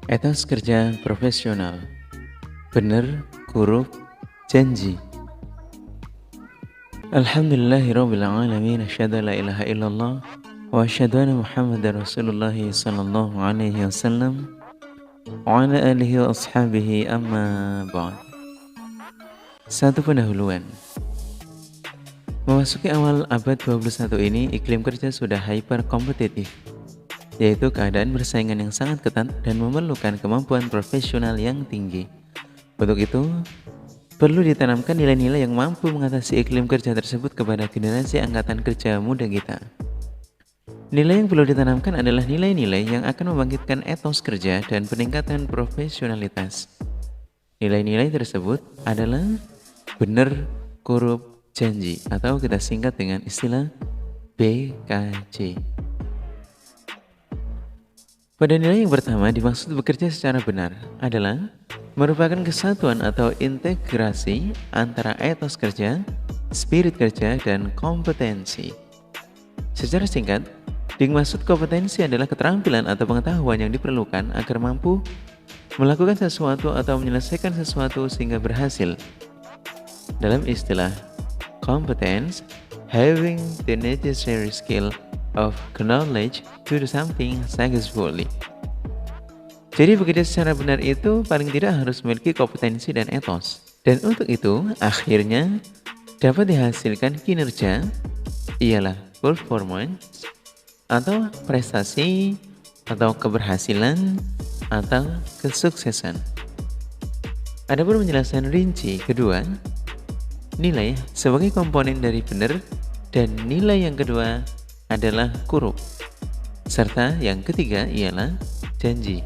Etos kerja profesional, bener, huruf, janji. Alhamdulillahirrabbilalamin, asyhadu an la ilaha illallah, wa asyhadu anna Muhammadar Rasulullah sallallahu alaihi wasallam, wa ala alihi wa ashabihi amma ba'd. Satu pendahuluan. Memasuki awal abad 21 ini, iklim kerja sudah hyper kompetitif, yaitu keadaan persaingan yang sangat ketat dan memerlukan kemampuan profesional yang tinggi. Untuk itu, perlu ditanamkan nilai-nilai yang mampu mengatasi iklim kerja tersebut kepada generasi angkatan kerja muda kita. Nilai yang perlu ditanamkan adalah nilai-nilai yang akan membangkitkan etos kerja dan peningkatan profesionalitas. Nilai-nilai tersebut adalah benar, korup, janji, atau kita singkat dengan istilah BKJ. Pada nilai yang pertama dimaksud bekerja secara benar adalah merupakan kesatuan atau integrasi antara etos kerja, spirit kerja, dan kompetensi. Secara singkat, dimaksud kompetensi adalah keterampilan atau pengetahuan yang diperlukan agar mampu melakukan sesuatu atau menyelesaikan sesuatu sehingga berhasil. Dalam istilah competence, having the necessary skill of knowledge to do something successfully. Jadi bekerja secara benar itu paling tidak harus memiliki kompetensi dan etos. Dan untuk itu, akhirnya dapat dihasilkan kinerja, ialah performance, atau prestasi, atau keberhasilan, atau kesuksesan. Adapun penjelasan rinci kedua, nilai sebagai komponen dari benar, dan nilai yang kedua adalah korup. Serta yang ketiga ialah janji.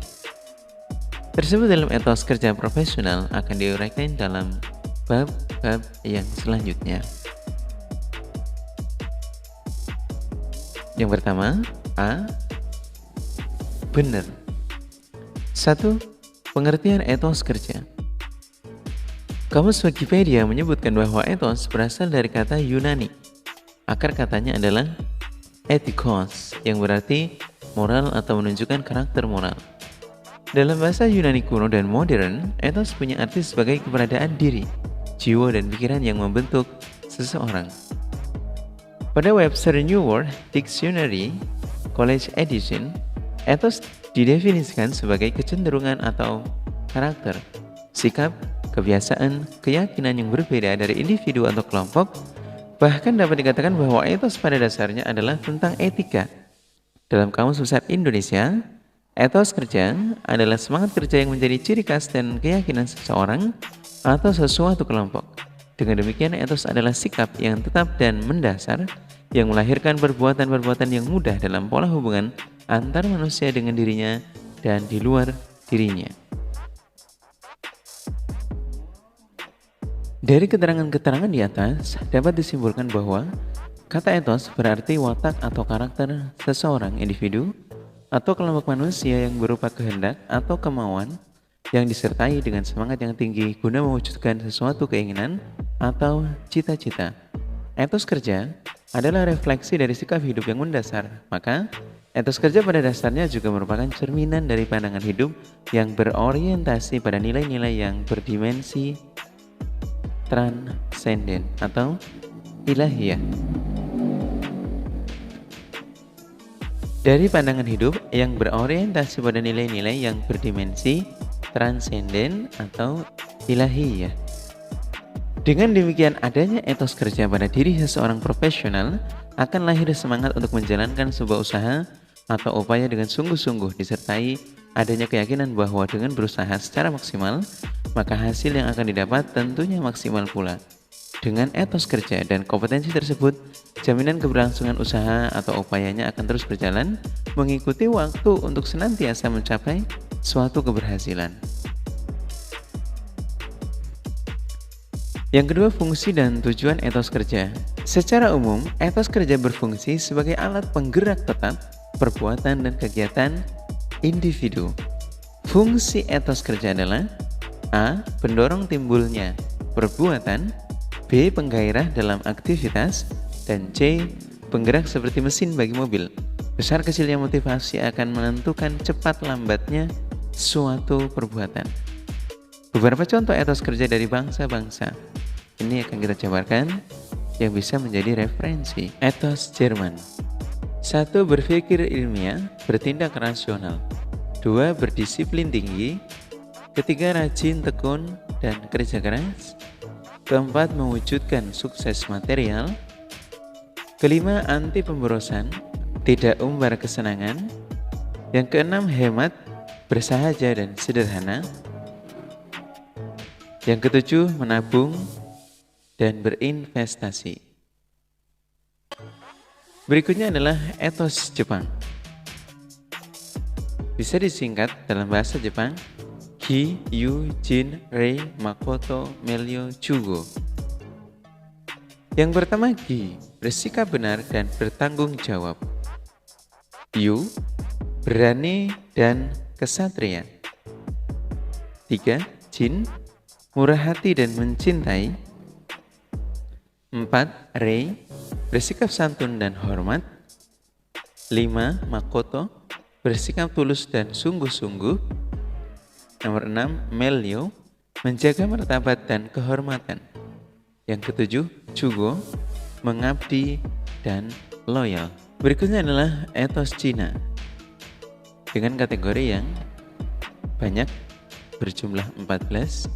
Tersebut dalam etos kerja profesional akan diuraikan dalam bab-bab yang selanjutnya. Yang pertama, A. Benar. 1. Pengertian etos kerja. Kamus Wikipedia menyebutkan bahwa etos berasal dari kata Yunani. Akar katanya adalah ethikos, yang berarti moral atau menunjukkan karakter moral. Dalam bahasa Yunani kuno dan modern, etos punya arti sebagai keberadaan diri, jiwa dan pikiran yang membentuk seseorang. Pada Webster New World Dictionary College Edition, etos didefinisikan sebagai kecenderungan atau karakter, sikap, kebiasaan, keyakinan yang berbeda dari individu atau kelompok. Bahkan dapat dikatakan bahwa etos pada dasarnya adalah tentang etika. Dalam Kamus Besar Indonesia, etos kerja adalah semangat kerja yang menjadi ciri khas dan keyakinan seseorang atau sesuatu kelompok. Dengan demikian, etos adalah sikap yang tetap dan mendasar yang melahirkan perbuatan-perbuatan yang mudah dalam pola hubungan antar manusia dengan dirinya dan di luar dirinya. Dari keterangan-keterangan di atas, dapat disimpulkan bahwa kata etos berarti watak atau karakter seseorang individu atau kelompok manusia yang berupa kehendak atau kemauan yang disertai dengan semangat yang tinggi guna mewujudkan sesuatu keinginan atau cita-cita. Etos kerja adalah refleksi dari sikap hidup yang mendasar. Maka, etos kerja pada dasarnya juga merupakan cerminan dari pandangan hidup yang berorientasi pada nilai-nilai yang berdimensi transenden atau ilahiyah. Dari pandangan hidup yang berorientasi pada nilai-nilai yang berdimensi transenden atau ilahiyah. Dengan demikian, adanya etos kerja pada diri seseorang profesional akan lahir semangat untuk menjalankan sebuah usaha atau upaya dengan sungguh-sungguh, disertai adanya keyakinan bahwa dengan berusaha secara maksimal, maka hasil yang akan didapat tentunya maksimal pula. Dengan etos kerja dan kompetensi tersebut, jaminan keberlangsungan usaha atau upayanya akan terus berjalan, mengikuti waktu untuk senantiasa mencapai suatu keberhasilan. Yang kedua, fungsi dan tujuan etos kerja. Secara umum, etos kerja berfungsi sebagai alat penggerak tetap perbuatan dan kegiatan individu. Fungsi etos kerja adalah A. Pendorong timbulnya perbuatan, B. Penggairah dalam aktivitas, dan C. Penggerak seperti mesin bagi mobil. Besar kecilnya motivasi akan menentukan cepat lambatnya suatu perbuatan. Beberapa contoh etos kerja dari bangsa-bangsa ini akan kita jabarkan yang bisa menjadi referensi. Etos Jerman. 1. Berpikir ilmiah, bertindak rasional. 2. Berdisiplin tinggi. 3. Rajin, tekun, dan kerja keras. 4. Mewujudkan sukses material. 5. Anti pemborosan, tidak umbar kesenangan. Yang 6. Hemat, bersahaja, dan sederhana. Yang 7. Menabung dan berinvestasi. Berikutnya adalah etos Jepang. Bisa disingkat dalam bahasa Jepang, Ki, Yu, Jin, Rei, Makoto, Melyo, Chugo. Yang pertama Ki, bersikap benar dan bertanggung jawab. Yu, berani dan kesatria. 3. Jin, murah hati dan mencintai. 4. Rei, bersikap santun dan hormat. 5. Makoto, bersikap tulus dan sungguh-sungguh. Nomor 6. Melyo, menjaga martabat dan kehormatan. Yang 7. Chugo, mengabdi dan loyal. Berikutnya adalah etos Cina dengan kategori yang banyak, berjumlah 14.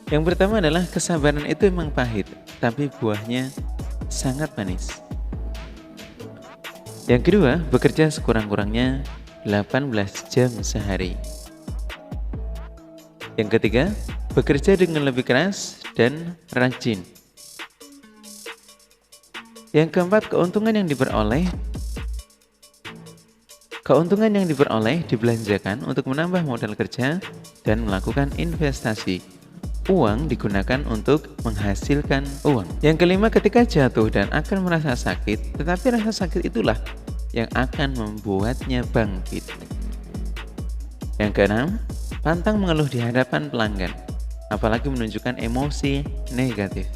Yang pertama adalah kesabaran itu memang pahit, tapi buahnya sangat manis. Yang kedua, bekerja sekurang-kurangnya 18 jam sehari. Yang ketiga, bekerja dengan lebih keras dan rajin. Yang keempat, keuntungan yang diperoleh dibelanjakan untuk menambah modal kerja dan melakukan investasi. Uang digunakan untuk menghasilkan uang. Yang kelima, ketika jatuh dan akan merasa sakit, tetapi rasa sakit itulah yang akan membuatnya bangkit. Yang keenam, pantang mengeluh di hadapan pelanggan, apalagi menunjukkan emosi negatif.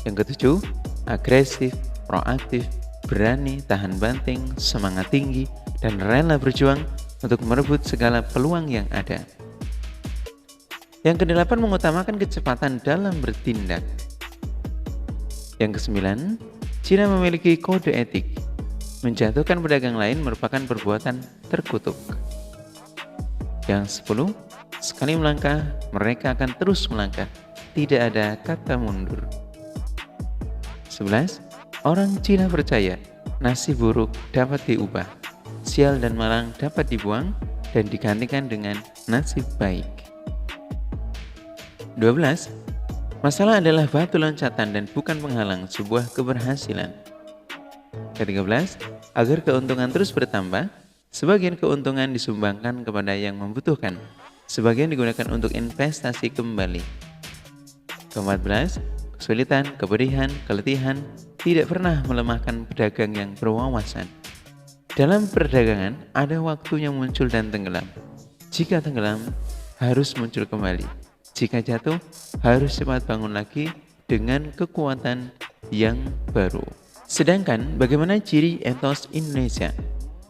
Yang ketujuh, agresif, proaktif, berani, tahan banting, semangat tinggi, dan rela berjuang untuk merebut segala peluang yang ada. Yang kedelapan, mengutamakan kecepatan dalam bertindak. Yang kesembilan, Cina memiliki kode etik. Menjatuhkan pedagang lain merupakan perbuatan terkutuk. Yang 10, sekali melangkah, mereka akan terus melangkah. Tidak ada kata mundur. 11, orang Cina percaya nasib buruk dapat diubah, sial dan malang dapat dibuang dan digantikan dengan nasib baik. 12. Masalah adalah batu loncatan dan bukan penghalang sebuah keberhasilan. Ke-13. Agar keuntungan terus bertambah, sebagian keuntungan disumbangkan kepada yang membutuhkan, sebagian digunakan untuk investasi kembali. Ke-14. Kesulitan, kepedihan, keletihan tidak pernah melemahkan pedagang yang berwawasan. Dalam perdagangan, ada waktunya muncul dan tenggelam. Jika tenggelam, harus muncul kembali. Jika jatuh, harus cepat bangun lagi dengan kekuatan yang baru. Sedangkan bagaimana ciri etos Indonesia?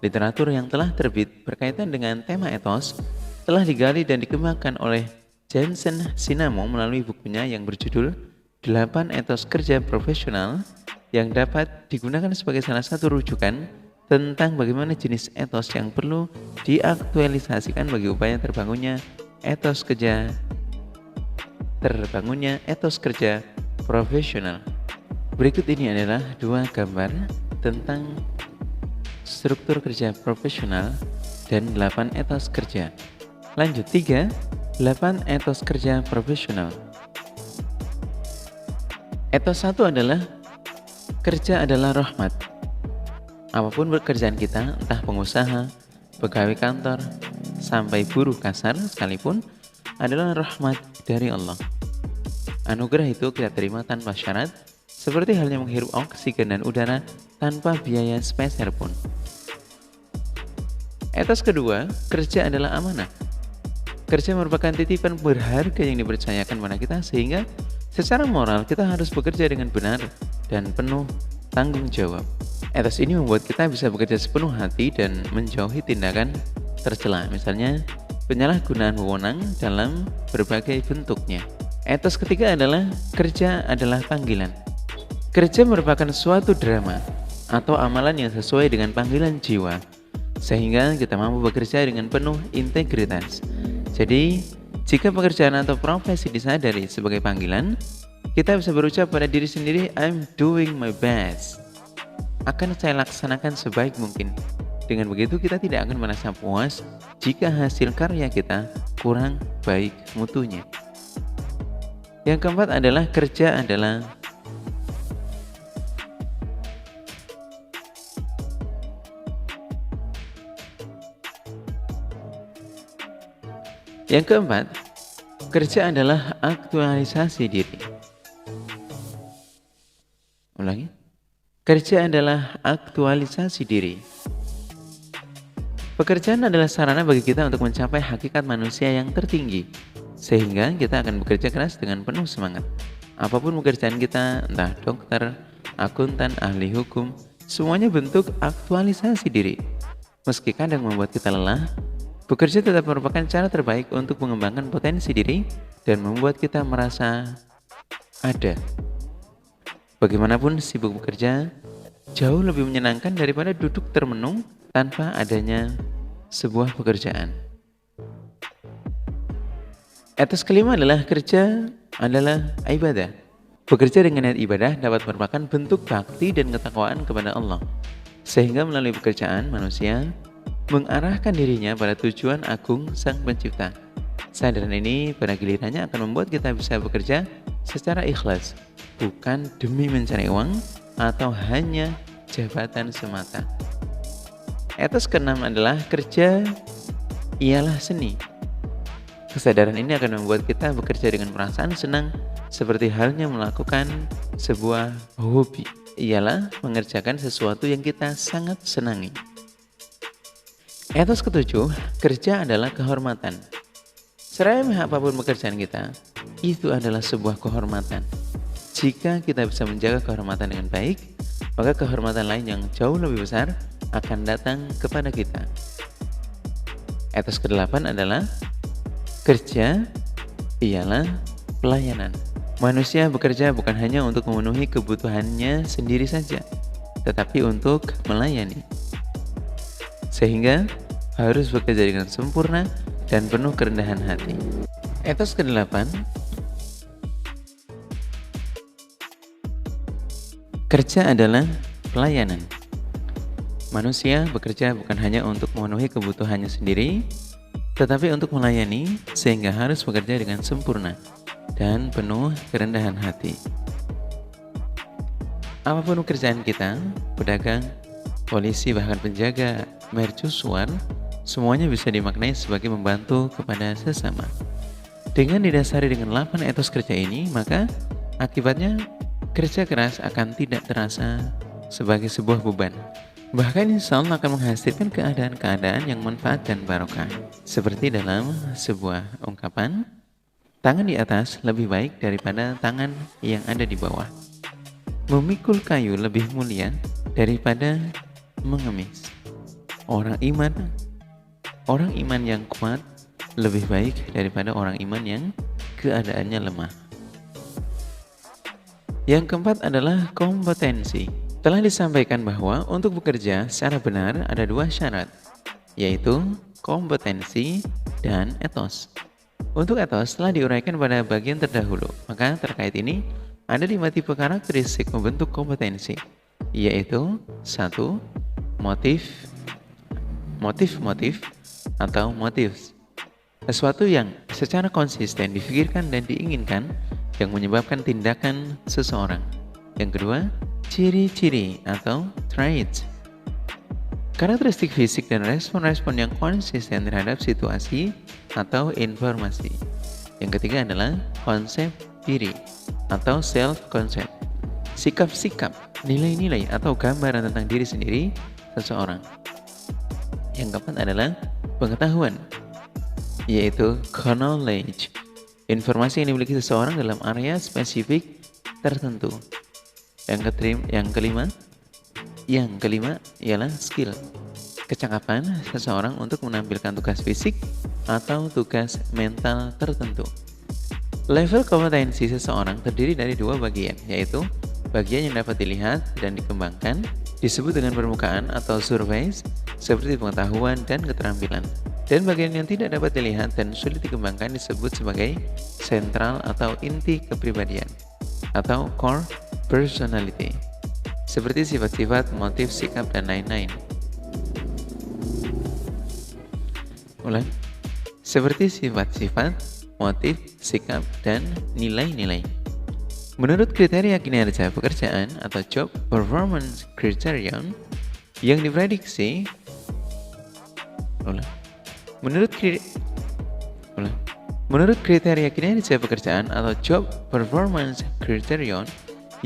Literatur yang telah terbit berkaitan dengan tema etos telah digali dan dikembangkan oleh Jensen Sinamo melalui bukunya yang berjudul 8 Etos Kerja Profesional yang dapat digunakan sebagai salah satu rujukan tentang bagaimana jenis etos yang perlu diaktualisasikan bagi upaya terbangunnya etos kerja profesional. Berikut ini adalah 2 gambar tentang struktur kerja profesional dan 8 etos kerja. Lanjut 3, 8 etos kerja profesional. Etos 1 adalah kerja adalah rahmat. Apapun pekerjaan kita, entah pengusaha, pegawai kantor, sampai buruh kasar sekalipun, adalah rahmat dari Allah. Anugerah itu kita terima tanpa syarat, seperti halnya menghirup oksigen dan udara tanpa biaya sepeser pun. Etos kedua, kerja adalah amanah. Kerja merupakan titipan berharga yang dipercayakan pada kita, sehingga secara moral kita harus bekerja dengan benar dan penuh tanggung jawab. Etos ini membuat kita bisa bekerja sepenuh hati dan menjauhi tindakan tercela, misalnya penyalahgunaan wewenang dalam berbagai bentuknya. Etos ketiga adalah kerja adalah panggilan. Kerja merupakan suatu drama atau amalan yang sesuai dengan panggilan jiwa, sehingga kita mampu bekerja dengan penuh integritas. Jadi, jika pekerjaan atau profesi disadari sebagai panggilan, kita bisa berucap pada diri sendiri, I'm doing my best. Akan saya laksanakan sebaik mungkin. Dengan begitu kita tidak akan merasa puas jika hasil karya kita kurang baik mutunya. Yang keempat adalah kerja adalah aktualisasi diri. Ulangi. Kerja adalah aktualisasi diri. Pekerjaan adalah sarana bagi kita untuk mencapai hakikat manusia yang tertinggi, sehingga kita akan bekerja keras dengan penuh semangat. Apapun pekerjaan kita, entah dokter, akuntan, ahli hukum, semuanya bentuk aktualisasi diri. Meski kadang membuat kita lelah, bekerja tetap merupakan cara terbaik untuk mengembangkan potensi diri dan membuat kita merasa ada. Bagaimanapun sibuk bekerja, jauh lebih menyenangkan daripada duduk termenung tanpa adanya sebuah pekerjaan. Etos kelima adalah kerja adalah ibadah. Bekerja dengan niat ibadah dapat merupakan bentuk bakti dan ketakwaan kepada Allah, sehingga melalui pekerjaan manusia mengarahkan dirinya pada tujuan agung Sang Pencipta. Kesadaran ini pada gilirannya akan membuat kita bisa bekerja secara ikhlas, bukan demi mencari uang atau hanya jabatan semata. Etos keenam adalah kerja ialah seni. Kesadaran ini akan membuat kita bekerja dengan perasaan senang, seperti halnya melakukan sebuah hobi. Ialah mengerjakan sesuatu yang kita sangat senangi. Etos ketujuh, kerja adalah kehormatan. Seremeh apapun pekerjaan kita, itu adalah sebuah kehormatan. Jika kita bisa menjaga kehormatan dengan baik, maka kehormatan lain yang jauh lebih besar akan datang kepada kita. Etos ke-8 adalah kerja ialah pelayanan. Manusia bekerja bukan hanya untuk memenuhi kebutuhannya sendiri saja, tetapi untuk melayani. Sehingga harus bekerja dengan sempurna dan penuh kerendahan hati. Etos ke-8, kerja adalah pelayanan. Manusia bekerja bukan hanya untuk memenuhi kebutuhannya sendiri, tetapi untuk melayani, sehingga harus bekerja dengan sempurna dan penuh kerendahan hati. Apapun pekerjaan kita, pedagang, polisi, bahkan penjaga mercusuar, semuanya bisa dimaknai sebagai membantu kepada sesama. Dengan didasari dengan 8 etos kerja ini, maka akibatnya kerja keras akan tidak terasa sebagai sebuah beban. Bahkan insya Allah akan menghasilkan keadaan-keadaan yang manfaat dan barokah. Seperti dalam sebuah ungkapan, tangan di atas lebih baik daripada tangan yang ada di bawah. Memikul kayu lebih mulia daripada mengemis. Orang iman yang kuat lebih baik daripada orang iman yang keadaannya lemah. Yang keempat adalah kompetensi. Telah disampaikan bahwa untuk bekerja secara benar ada 2 syarat, yaitu kompetensi dan etos. Untuk etos telah diuraikan pada bagian terdahulu, maka terkait ini ada 5 tipe karakteristik membentuk kompetensi, yaitu 1. Motif atau motives. Sesuatu yang secara konsisten difikirkan dan diinginkan yang menyebabkan tindakan seseorang. Yang kedua, ciri-ciri atau traits. Karakteristik fisik dan respon-respon yang konsisten terhadap situasi atau informasi. Yang ketiga adalah konsep diri atau self-concept. Sikap-sikap, nilai-nilai atau gambaran tentang diri sendiri seseorang. Yang keempat adalah pengetahuan, yaitu knowledge, informasi yang dimiliki seseorang dalam area spesifik tertentu. Yang kelima, yang kelima ialah skill, kecakapan seseorang untuk menampilkan tugas fisik atau tugas mental tertentu. Level kompetensi seseorang terdiri dari dua bagian, yaitu bagian yang dapat dilihat dan dikembangkan disebut dengan permukaan atau surface seperti pengetahuan dan keterampilan. Dan bagian yang tidak dapat dilihat dan sulit dikembangkan disebut sebagai sentral atau inti kepribadian atau core personality, seperti sifat-sifat, motif, sikap, dan lain-lain. Ulang. Seperti sifat-sifat, motif, sikap, dan nilai-nilai. Menurut kriteria kinerja pekerjaan atau job performance criterion yang diprediksi, Menurut kriteria kinerja pekerjaan atau job performance criterion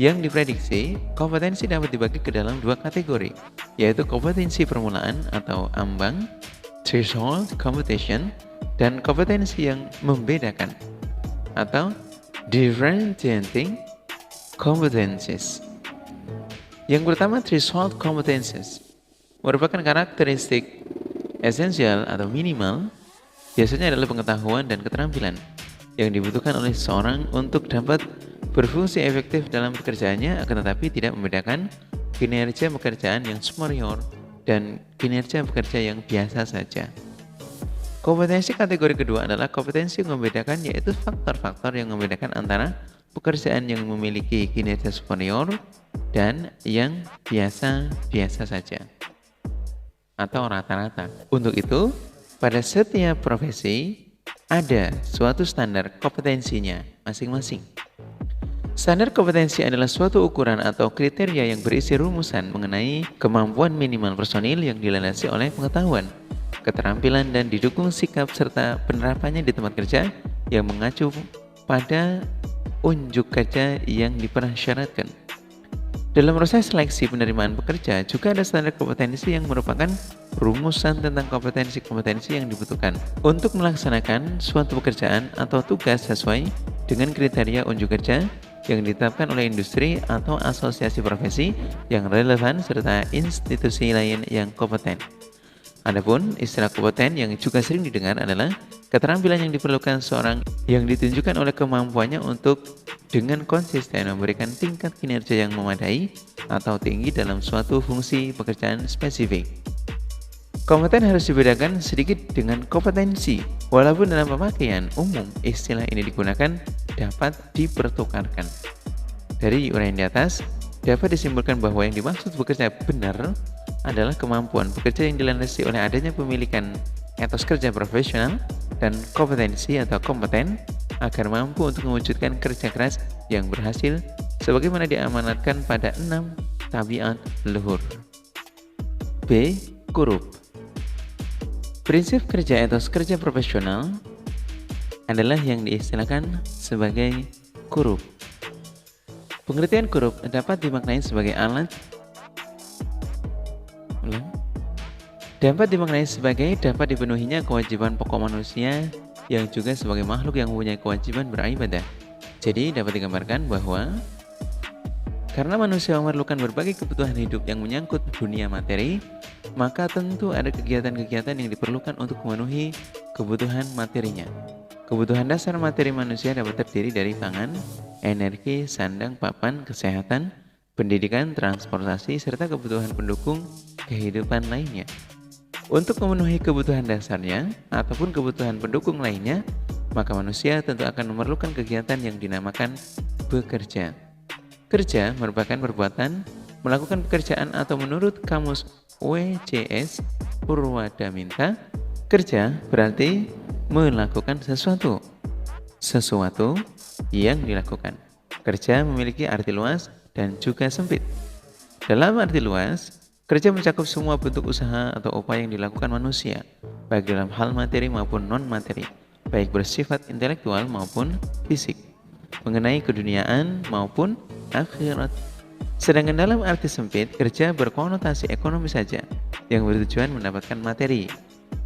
yang diprediksi, kompetensi dapat dibagi ke dalam dua kategori, yaitu kompetensi permulaan atau ambang, threshold competition, dan kompetensi yang membedakan atau differentiating competencies. Yang pertama, threshold competencies merupakan karakteristik esensial atau minimal, biasanya adalah pengetahuan dan keterampilan yang dibutuhkan oleh seseorang untuk dapat berfungsi efektif dalam pekerjaannya, akan tetapi tidak membedakan kinerja pekerjaan yang superior dan kinerja pekerja yang biasa saja. Kompetensi kategori kedua adalah kompetensi yang membedakan, yaitu faktor-faktor yang membedakan antara pekerjaan yang memiliki kinerja superior dan yang biasa-biasa saja atau rata-rata. Untuk itu, pada setiap profesi ada suatu standar kompetensinya masing-masing. Standar kompetensi adalah suatu ukuran atau kriteria yang berisi rumusan mengenai kemampuan minimal personil yang dilandasi oleh pengetahuan, keterampilan, dan didukung sikap serta penerapannya di tempat kerja yang mengacu pada unjuk kerja yang dipersyaratkan. Dalam proses seleksi penerimaan pekerja juga ada standar kompetensi yang merupakan rumusan tentang kompetensi-kompetensi yang dibutuhkan untuk melaksanakan suatu pekerjaan atau tugas sesuai dengan kriteria unjuk kerja yang ditetapkan oleh industri atau asosiasi profesi yang relevan serta institusi lain yang kompeten. Adapun istilah kompeten yang juga sering didengar adalah keterampilan yang diperlukan seorang yang ditunjukkan oleh kemampuannya untuk dengan konsisten memberikan tingkat kinerja yang memadai atau tinggi dalam suatu fungsi pekerjaan spesifik. Kompeten harus dibedakan sedikit dengan kompetensi, walaupun dalam pemakaian umum istilah ini digunakan dapat dipertukarkan. Dari uraian di atas, dapat disimpulkan bahwa yang dimaksud bekerja benar adalah kemampuan bekerja yang dilandasi oleh adanya pemilikan etos kerja profesional dan kompetensi atau kompeten agar mampu untuk mewujudkan kerja keras yang berhasil sebagaimana diamanatkan pada 6 tabiat luhur. B. Korup. Prinsip kerja etos kerja profesional adalah yang diistilahkan sebagai korup. Pengertian korup dapat dimaknai sebagai dapat dipenuhinya kewajiban pokok manusia yang juga sebagai makhluk yang mempunyai kewajiban beribadah. Jadi dapat digambarkan bahwa karena manusia memerlukan berbagai kebutuhan hidup yang menyangkut dunia materi, maka tentu ada kegiatan-kegiatan yang diperlukan untuk memenuhi kebutuhan materinya. Kebutuhan dasar materi manusia dapat terdiri dari pangan, energi, sandang, papan, kesehatan, pendidikan, transportasi, serta kebutuhan pendukung kehidupan lainnya. Untuk memenuhi kebutuhan dasarnya ataupun kebutuhan pendukung lainnya, maka manusia tentu akan memerlukan kegiatan yang dinamakan bekerja. Kerja merupakan perbuatan melakukan pekerjaan atau menurut kamus WCS Purwadaminta, kerja berarti melakukan sesuatu yang dilakukan. Kerja memiliki arti luas dan juga sempit. Dalam arti luas, kerja mencakup semua bentuk usaha atau upaya yang dilakukan manusia, baik dalam hal materi maupun non-materi, baik bersifat intelektual maupun fisik, mengenai keduniaan maupun akhirat. Sedangkan dalam arti sempit, kerja berkonotasi ekonomi saja, yang bertujuan mendapatkan materi.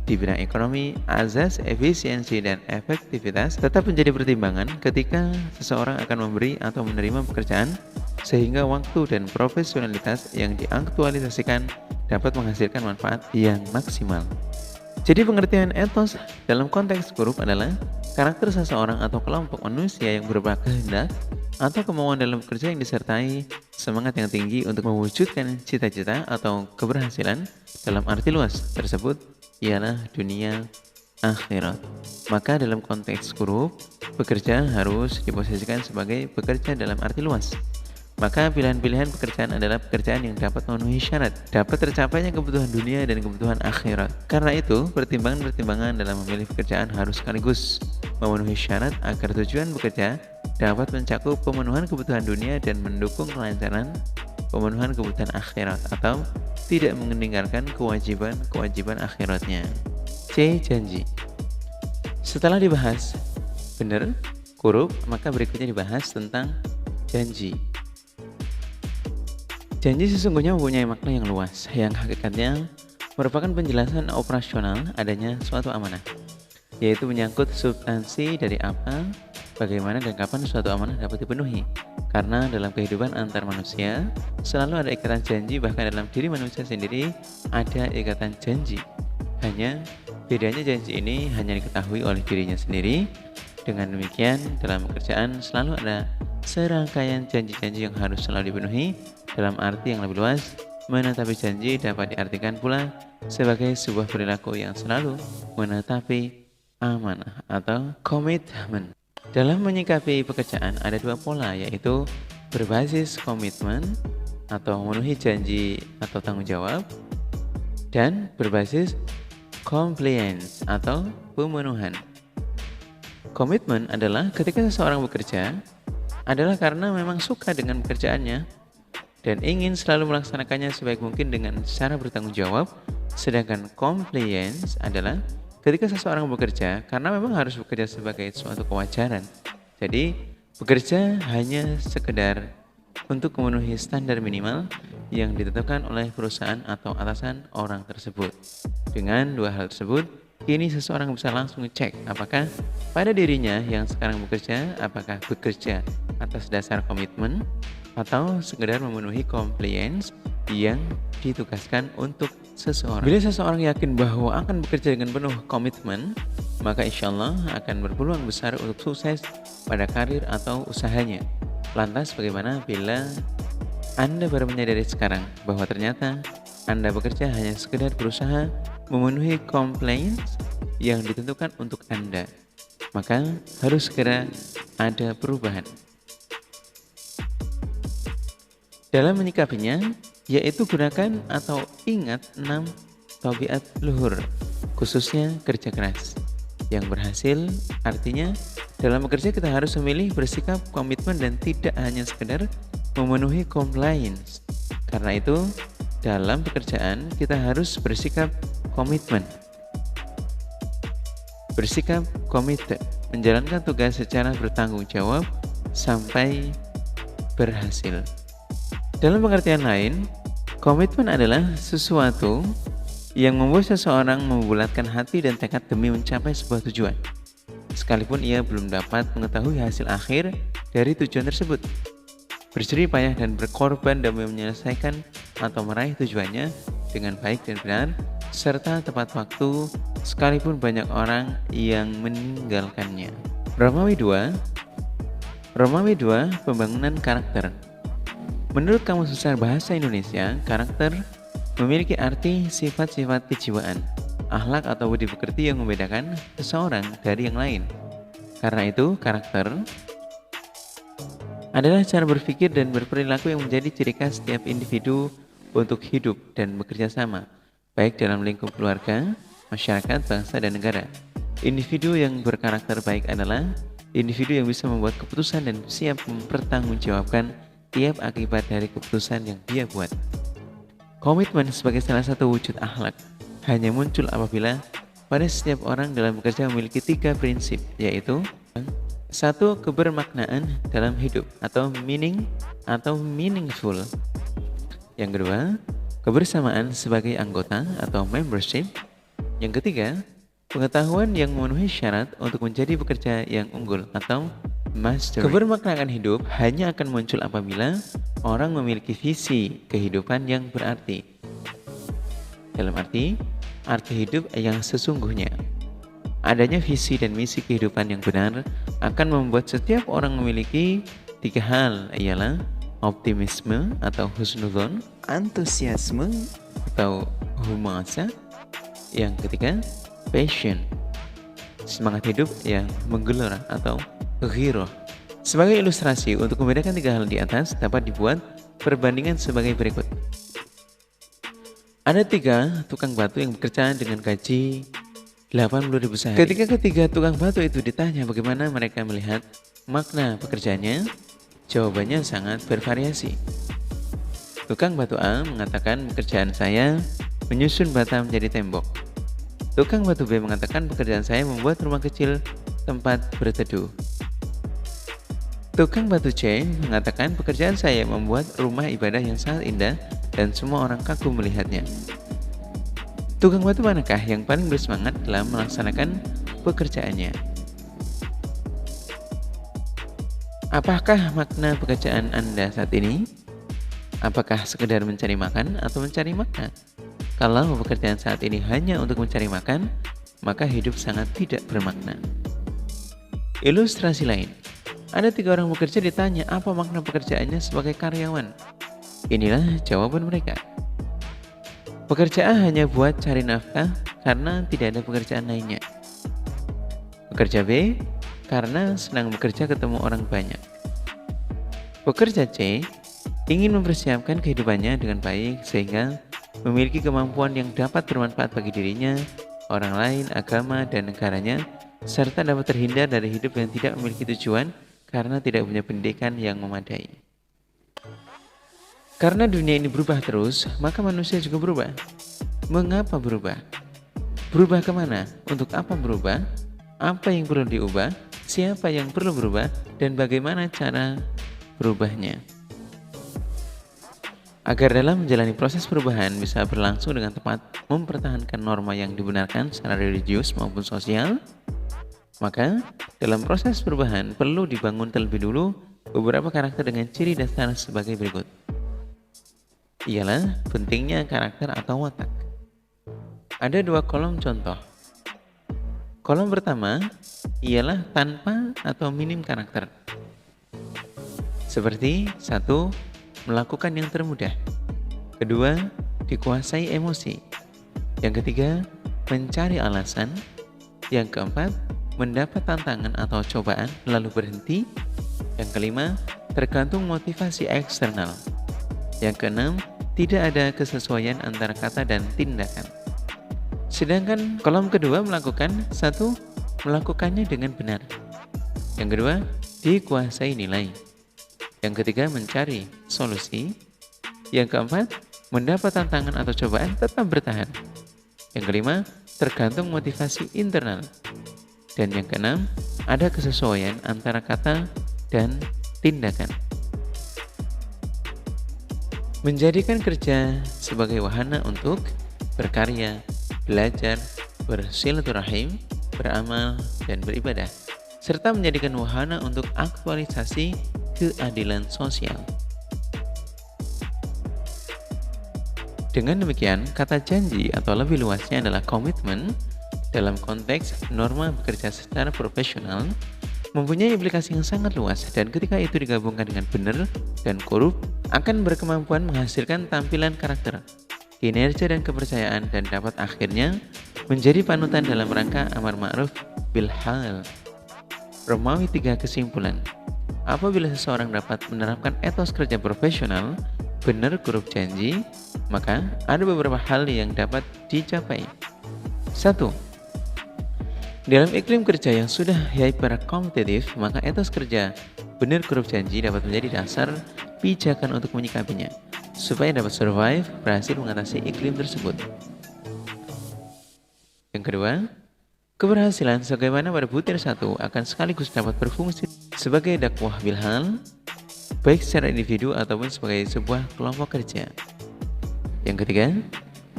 Di bidang ekonomi, azas efisiensi dan efektivitas tetap menjadi pertimbangan ketika seseorang akan memberi atau menerima pekerjaan sehingga waktu dan profesionalitas yang diaktualisasikan dapat menghasilkan manfaat yang maksimal. Jadi pengertian etos dalam konteks grup adalah karakter seseorang atau kelompok manusia yang berupa kehendak atau kemauan dalam bekerja yang disertai semangat yang tinggi untuk mewujudkan cita-cita atau keberhasilan dalam arti luas tersebut ialah dunia akhirat. Maka dalam konteks grup, bekerja harus diposisikan sebagai bekerja dalam arti luas. Maka pilihan-pilihan pekerjaan adalah pekerjaan yang dapat memenuhi syarat, dapat tercapainya kebutuhan dunia dan kebutuhan akhirat. Karena itu, pertimbangan-pertimbangan dalam memilih pekerjaan harus sekaligus memenuhi syarat agar tujuan bekerja dapat mencakup pemenuhan kebutuhan dunia dan mendukung kelancaran pemenuhan kebutuhan akhirat atau tidak meninggalkan kewajiban-kewajiban akhiratnya. C. Janji. Setelah dibahas benar, huruf, maka berikutnya dibahas tentang janji. Janji sesungguhnya mempunyai makna yang luas, yang hakikatnya merupakan penjelasan operasional adanya suatu amanah, yaitu menyangkut substansi dari apa, bagaimana dan kapan suatu amanah dapat dipenuhi. Karena dalam kehidupan antar manusia selalu ada ikatan janji, bahkan dalam diri manusia sendiri ada ikatan janji. Hanya bedanya janji ini hanya diketahui oleh dirinya sendiri. Dengan demikian, dalam pekerjaan selalu ada serangkaian janji-janji yang harus selalu dipenuhi. Dalam arti yang lebih luas, menetapi janji dapat diartikan pula sebagai sebuah perilaku yang selalu menetapi amanah atau komitmen. Dalam menyikapi pekerjaan ada dua pola, yaitu berbasis komitmen atau memenuhi janji atau tanggung jawab, dan berbasis compliance atau pemenuhan. Komitmen adalah ketika seseorang bekerja adalah karena memang suka dengan pekerjaannya dan ingin selalu melaksanakannya sebaik mungkin dengan secara bertanggung jawab. Sedangkan compliance adalah ketika seseorang bekerja karena memang harus bekerja sebagai suatu kewajaran. Jadi bekerja hanya sekedar untuk memenuhi standar minimal yang ditentukan oleh perusahaan atau atasan orang tersebut. Dengan dua hal tersebut, kini seseorang bisa langsung ngecek apakah pada dirinya yang sekarang bekerja, apakah bekerja atas dasar komitmen atau sekedar memenuhi compliance yang ditugaskan untuk seseorang. Bila seseorang yakin bahwa akan bekerja dengan penuh komitmen, maka insya Allah akan berpeluang besar untuk sukses pada karir atau usahanya. Lantas bagaimana bila Anda baru menyadari sekarang bahwa ternyata Anda bekerja hanya sekedar berusaha memenuhi compliance yang ditentukan untuk Anda? Maka harus segera ada perubahan dalam menyikapinya, yaitu gunakan atau ingat 6 tabiat luhur, khususnya kerja keras yang berhasil. Artinya dalam bekerja kita harus memilih bersikap komitmen dan tidak hanya sekedar memenuhi compliance. Karena itu dalam pekerjaan kita harus bersikap komitmen, bersikap komite, menjalankan tugas secara bertanggung jawab sampai berhasil. Dalam pengertian lain, komitmen adalah sesuatu yang membuat seseorang membulatkan hati dan tekad demi mencapai sebuah tujuan, sekalipun ia belum dapat mengetahui hasil akhir dari tujuan tersebut. Berjerih payah dan berkorban demi menyelesaikan atau meraih tujuannya dengan baik dan benar, serta tepat waktu, sekalipun banyak orang yang meninggalkannya. Romawi 2, pembangunan karakter. Menurut Kamus Besar Bahasa Indonesia, karakter memiliki arti sifat-sifat kejiwaan, akhlak atau budi pekerti yang membedakan seseorang dari yang lain. Karena itu, karakter adalah cara berpikir dan berperilaku yang menjadi ciri khas setiap individu untuk hidup dan bekerja sama, baik dalam lingkup keluarga, masyarakat, bangsa, dan negara. Individu yang berkarakter baik adalah individu yang bisa membuat keputusan dan siap mempertanggungjawabkan tiap akibat dari keputusan yang dia buat. Komitmen sebagai salah satu wujud akhlak hanya muncul apabila pada setiap orang dalam bekerja memiliki 3 prinsip, yaitu 1. Kebermaknaan dalam hidup atau meaning atau meaningful. Yang kedua, kebersamaan sebagai anggota atau membership. Yang ketiga, pengetahuan yang memenuhi syarat untuk menjadi pekerja yang unggul atau mastery. Kebermaknaan hidup hanya akan muncul apabila orang memiliki visi kehidupan yang berarti. Dalam arti hidup yang sesungguhnya. Adanya visi dan misi kehidupan yang benar akan membuat setiap orang memiliki 3 hal, ialah optimisme atau husnudzon, antusiasme, atau humasa. Yang ketiga, passion, semangat hidup yang menggelora atau ghirah. Sebagai ilustrasi untuk membedakan 3 hal di atas dapat dibuat perbandingan sebagai berikut. Ada 3 tukang batu yang bekerja dengan gaji 80.000 sehari. Ketika ketiga tukang batu itu ditanya bagaimana mereka melihat makna pekerjaannya, jawabannya sangat bervariasi. Tukang batu A mengatakan pekerjaan saya menyusun bata menjadi tembok. Tukang batu B mengatakan pekerjaan saya membuat rumah kecil tempat berteduh. Tukang batu C mengatakan pekerjaan saya membuat rumah ibadah yang sangat indah dan semua orang kagum melihatnya. Tukang batu manakah yang paling bersemangat dalam melaksanakan pekerjaannya? Apakah makna pekerjaan Anda saat ini? Apakah sekedar mencari makan atau mencari makna? Kalau pekerjaan saat ini hanya untuk mencari makan, maka hidup sangat tidak bermakna. Ilustrasi lain. Ada 3 orang bekerja ditanya apa makna pekerjaannya sebagai karyawan. Inilah jawaban mereka. Pekerja A hanya buat cari nafkah karena tidak ada pekerjaan lainnya. Pekerja B karena senang bekerja ketemu orang banyak. Pekerja C ingin mempersiapkan kehidupannya dengan baik sehingga memiliki kemampuan yang dapat bermanfaat bagi dirinya, orang lain, agama, dan negaranya, serta dapat terhindar dari hidup yang tidak memiliki tujuan karena tidak punya pendidikan yang memadai. Karena dunia ini berubah terus, maka manusia juga berubah. Mengapa berubah? Berubah kemana? Untuk apa berubah? Apa yang perlu diubah? Siapa yang perlu berubah? Dan bagaimana cara berubahnya? Agar dalam menjalani proses perubahan bisa berlangsung dengan tepat, mempertahankan norma yang dibenarkan secara religius maupun sosial, maka dalam proses perubahan perlu dibangun terlebih dulu beberapa karakter dengan ciri dasar sebagai berikut. Ialah pentingnya karakter atau watak. Ada 2 kolom contoh. Kolom pertama ialah tanpa atau minim karakter. Seperti 1. Melakukan yang termudah. 2. Dikuasai emosi. Yang ketiga, mencari alasan. Yang keempat, mendapat tantangan atau cobaan lalu berhenti. Yang kelima, tergantung motivasi eksternal. Yang keenam, tidak ada kesesuaian antara kata dan tindakan. Sedangkan kolom kedua melakukan 1. Melakukannya dengan benar. Yang kedua, dikuasai nilai. Yang ketiga, mencari solusi. Yang keempat, mendapat tantangan atau cobaan tetap bertahan. Yang kelima, tergantung motivasi internal. Dan yang keenam, ada kesesuaian antara kata dan tindakan. Menjadikan kerja sebagai wahana untuk berkarya, belajar, bersilaturahim, beramal, dan beribadah, serta menjadikan wahana untuk aktualisasi keadilan sosial. Dengan demikian, kata janji atau lebih luasnya adalah komitmen dalam konteks norma bekerja secara profesional mempunyai implikasi yang sangat luas, dan ketika itu digabungkan dengan benar dan korup akan berkemampuan menghasilkan tampilan karakter, kinerja dan kepercayaan, dan dapat akhirnya menjadi panutan dalam rangka amar ma'ruf bil hal. Romawi 3 kesimpulan. Apabila seseorang dapat menerapkan etos kerja profesional, benar korup janji, maka ada beberapa hal yang dapat dicapai. 1. Dalam iklim kerja yang sudah hyperkompetitif, maka etos kerja benar korup janji dapat menjadi dasar pijakan untuk menyikapinya, supaya dapat survive, berhasil mengatasi iklim tersebut. Yang kedua, keberhasilan sebagaimana pada butir 1 akan sekaligus dapat berfungsi sebagai dakwah bilhal, baik secara individu ataupun sebagai sebuah kelompok kerja. Yang ketiga,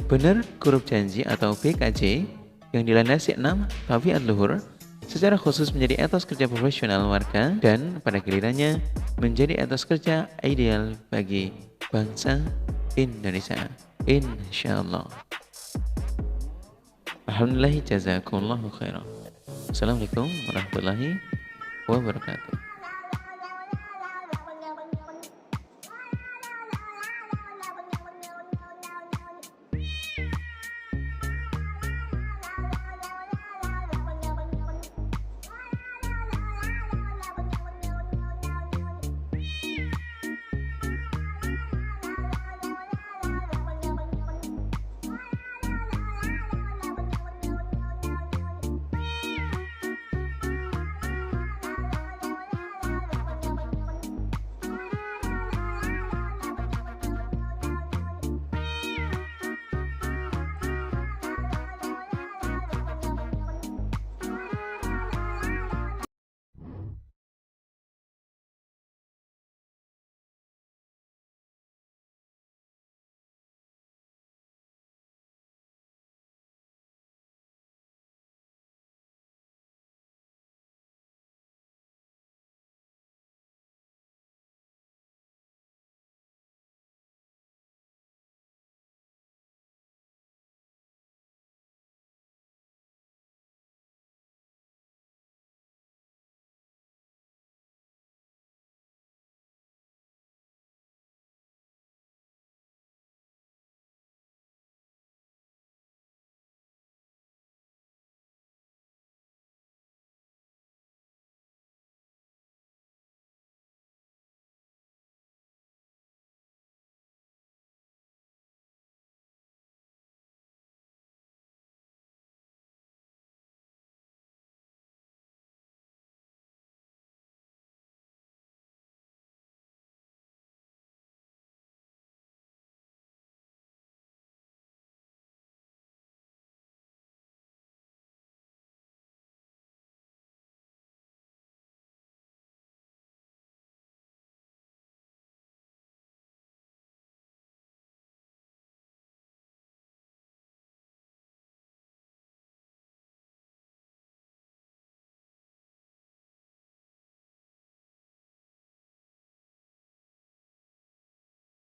benar korup janji atau BKJ yang dilandasi 6 tabiat luhur secara khusus menjadi etos kerja profesional warga dan pada gilirannya menjadi etos kerja ideal bagi bangsa Indonesia. Insyaallah. Alhamdulillah, jazakumullahu khairan. Assalamualaikum warahmatullahi wabarakatuh.